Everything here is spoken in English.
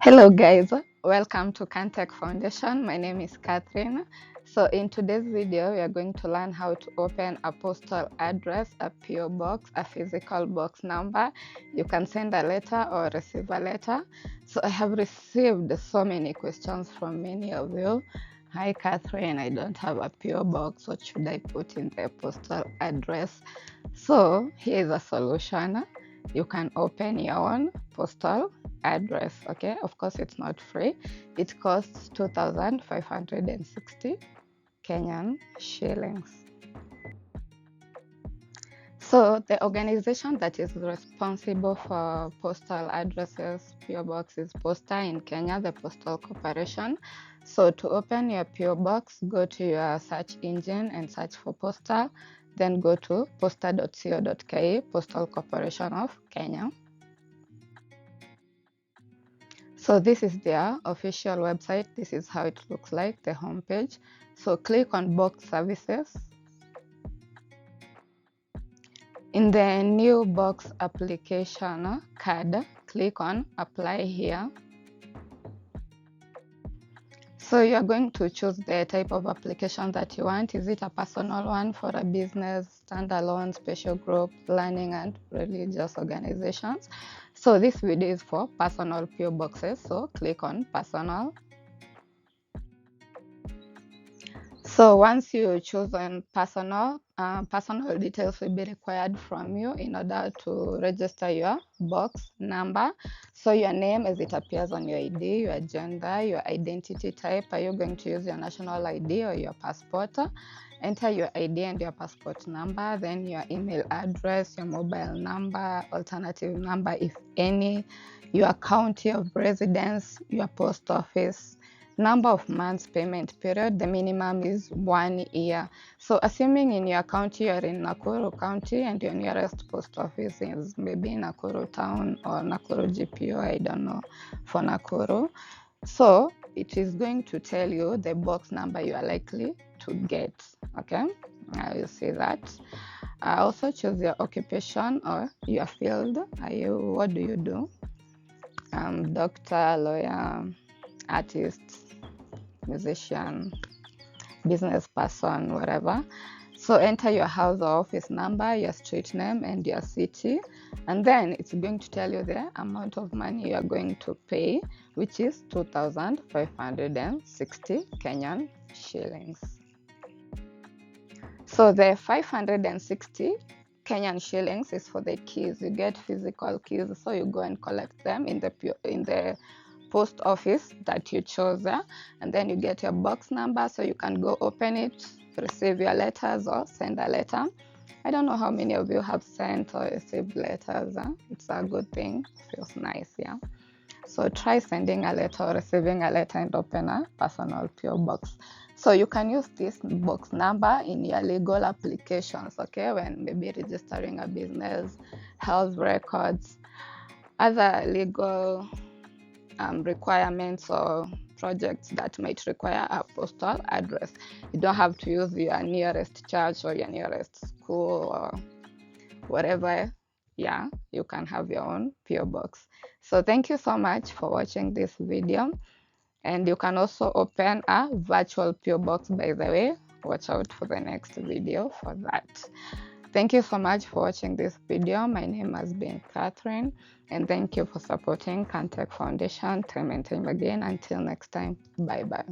Hello guys, welcome to Caan Tech Foundation. My name is Catherine. So in today's video, we are going to learn how to open a postal address, a PO box, a physical box number. You can send a letter or receive a letter. So I have received so many questions from many of you. Hi Catherine, I don't have a PO box. What should I put in the postal address? So here's a solution. You can open your own postal address. Okay, of course it's not free. It costs 2,560 Kenyan shillings. So the organization that is responsible for postal addresses, PO box, is Posta in Kenya, the Postal Corporation. So to open your PO box, go to your search engine and search for Postal. Then go to posta.co.ke, Postal Corporation of Kenya. So this is their official website. This is how it looks like, the homepage. So click on box services. In the new box application card, click on apply here. So you're going to choose the type of application that you want. Is it a personal one, for a business, standalone, special group, learning and religious organizations? So this video is for personal PO boxes. So click on personal. So once you choose on personal, personal details will be required from you in order to register your box number. So your name as it appears on your ID, your gender, your identity type. Are you going to use your national ID or your passport? Enter your ID and your passport number, then your email address, your mobile number, alternative number if any, your county of residence, your post office, number of months payment period. The minimum is 1 year. So assuming in your county you're in Nakuru County and your nearest post office is maybe Nakuru Town or Nakuru GPO, I don't know, for Nakuru. So it is going to tell you the box number you are likely to get. Okay, I will see that. Also choose your occupation or your field. What do you do? Doctor, lawyer, artist, musician, business person, whatever. So enter your house or office number, your street name and your city, and then it's going to tell you the amount of money you are going to pay, which is 2,560 Kenyan shillings. So the 560 Kenyan shillings is for the keys. You get physical keys, so you go and collect them in the post office that you chose, and then you get your box number, so you can go open it, receive your letters or send a letter. I don't know how many of you have sent or received letters. It's a good thing, feels nice. Yeah, so try sending a letter or receiving a letter and open a personal PO box. So you can use this box number in your legal applications, okay, when maybe registering a business, health records, other legal requirements or projects that might require a postal address. You don't have to use your nearest church or your nearest school or whatever. Yeah, you can have your own PO box. So thank you so much for watching this video. And you can also open a virtual PO box, by the way. Watch out for the next video for that. Thank you so much for watching this video. My name has been Catherine, and thank you for supporting Caan Tech Foundation time and time again. Until next time, bye bye.